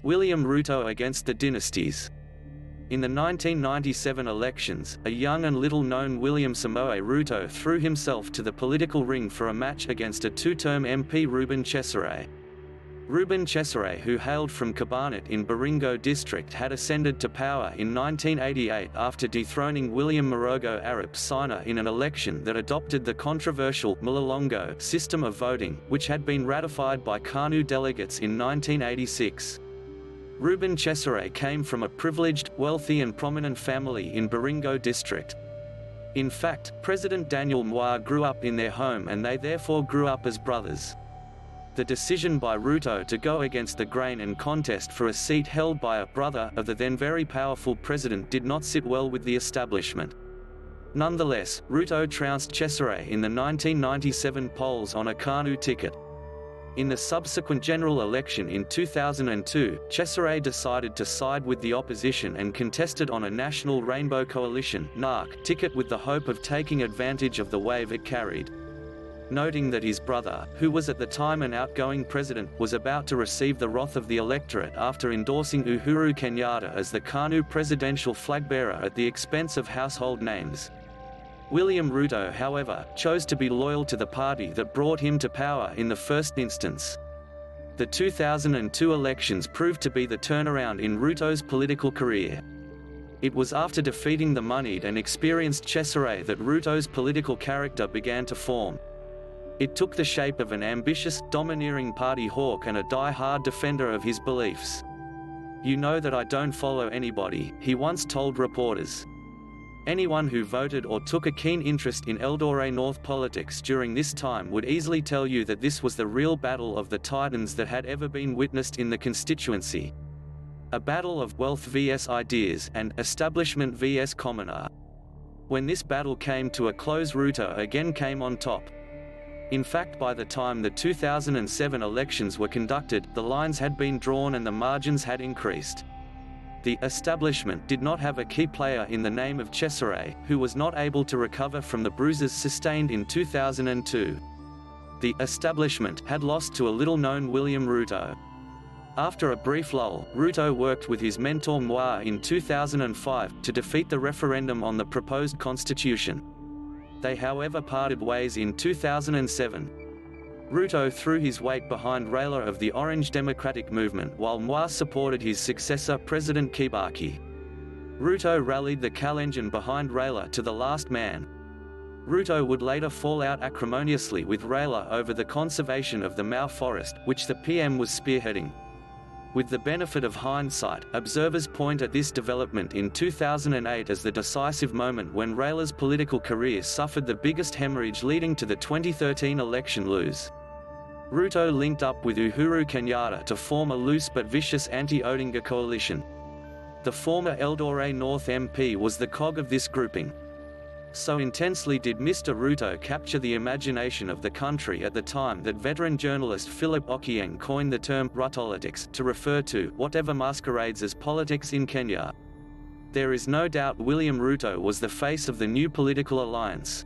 William Ruto against the Dynasties. In the 1997 elections, a young and little-known William Samoei Ruto threw himself to the political ring for a match against a two-term MP Reuben Chesere. Reuben Chesere, who hailed from Kabarnet in Baringo district, had ascended to power in 1988 after dethroning William Murugo Arap Sina in an election that adopted the controversial Mulolongo system of voting, which had been ratified by KANU delegates in 1986. Reuben Chesere came from a privileged, wealthy and prominent family in Baringo district. In fact, President Daniel Moi grew up in their home and they therefore grew up as brothers. The decision by Ruto to go against the grain and contest for a seat held by a brother of the then very powerful president did not sit well with the establishment. Nonetheless, Ruto trounced Chesere in the 1997 polls on a KANU ticket. In the subsequent general election in 2002, Chesere decided to side with the opposition and contested on a National Rainbow Coalition (NARC) ticket with the hope of taking advantage of the wave it carried. Noting that his brother, who was at the time an outgoing president, was about to receive the wrath of the electorate after endorsing Uhuru Kenyatta as the KANU presidential flagbearer at the expense of household names. William Ruto, however, chose to be loyal to the party that brought him to power in the first instance. The 2002 elections proved to be the turnaround in Ruto's political career. It was after defeating the moneyed and experienced Chesere that Ruto's political character began to form. It took the shape of an ambitious, domineering party hawk and a die-hard defender of his beliefs. "You know that I don't follow anybody," he once told reporters. Anyone who voted or took a keen interest in Eldoret North politics during this time would easily tell you that this was the real battle of the titans that had ever been witnessed in the constituency. A battle of wealth vs ideas and establishment vs commoner. When this battle came to a close, Ruto again came on top. In fact, by the time the 2007 elections were conducted, the lines had been drawn and the margins had increased. The establishment did not have a key player in the name of Chesere, who was not able to recover from the bruises sustained in 2002. The establishment had lost to a little-known William Ruto. After a brief lull, Ruto worked with his mentor Moi in 2005 to defeat the referendum on the proposed constitution. They however parted ways in 2007. Ruto threw his weight behind Raila of the Orange Democratic Movement while Moi supported his successor President Kibaki. Ruto rallied the Kalenjin behind Raila to the last man. Ruto would later fall out acrimoniously with Raila over the conservation of the Mau forest, which the PM was spearheading. With the benefit of hindsight, observers point at this development in 2008 as the decisive moment when Raila's political career suffered the biggest hemorrhage, leading to the 2013 election lose. Ruto linked up with Uhuru Kenyatta to form a loose but vicious anti-Odinga coalition. The former Eldoret North MP was the cog of this grouping. So intensely did Mr Ruto capture the imagination of the country at the time that veteran journalist Philip Ochieng coined the term "Rutolitics" to refer to whatever masquerades as politics in Kenya. There is no doubt William Ruto was the face of the new political alliance.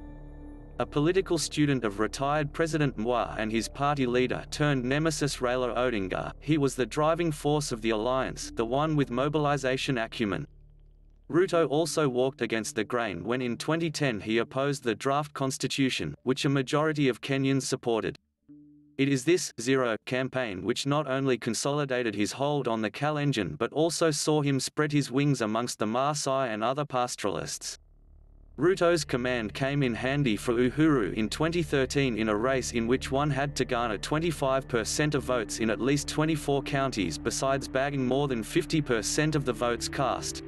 A political student of retired President Moi and his party leader turned nemesis Raila Odinga, he was the driving force of the alliance, the one with mobilization acumen. Ruto also walked against the grain when in 2010 he opposed the draft constitution, which a majority of Kenyans supported. It is this zero campaign which not only consolidated his hold on the Kalenjin but also saw him spread his wings amongst the Maasai and other pastoralists. Ruto's command came in handy for Uhuru in 2013 in a race in which one had to garner 25% of votes in at least 24 counties besides bagging more than 50% of the votes cast.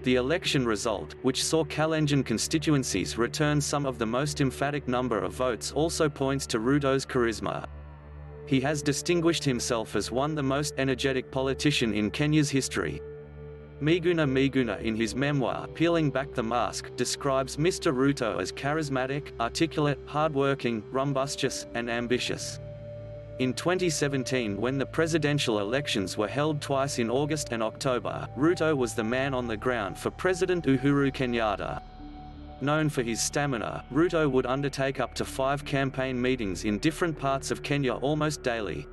The election result, which saw Kalenjin constituencies return some of the most emphatic number of votes, also points to Ruto's charisma. He has distinguished himself as the most energetic politician in Kenya's history. Miguna Miguna, in his memoir Peeling Back the Mask, describes Mr Ruto as charismatic, articulate, hardworking, rumbustious, and ambitious. In 2017, when the presidential elections were held twice in August and October, Ruto was the man on the ground for President Uhuru Kenyatta. Known for his stamina, Ruto would undertake up to 5 campaign meetings in different parts of Kenya almost daily.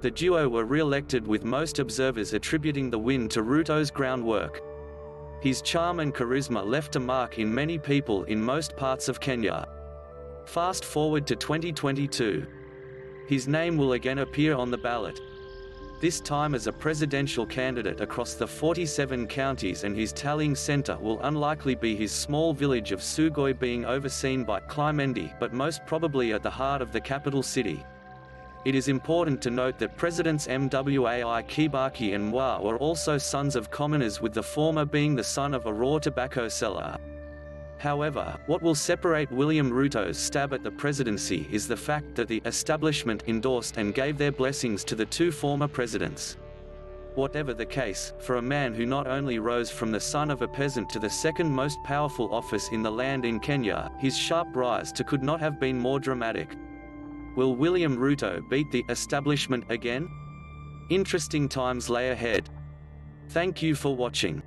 The duo were re-elected, with most observers attributing the win to Ruto's groundwork. His charm and charisma left a mark in many people in most parts of Kenya. Fast forward to 2022. His name will again appear on the ballot. This time as a presidential candidate across the 47 counties, and his tallying center will unlikely be his small village of Sugoi, being overseen by Klimendi, but most probably at the heart of the capital city. It is important to note that Presidents Mwai Kibaki and Moi were also sons of commoners, with the former being the son of a raw tobacco seller. However, what will separate William Ruto's stab at the presidency is the fact that the establishment endorsed and gave their blessings to the two former presidents. Whatever the case, for a man who not only rose from the son of a peasant to the second most powerful office in the land in Kenya, his sharp rise to could not have been more dramatic. Will William Ruto beat the establishment again? Interesting times lay ahead. Thank you for watching.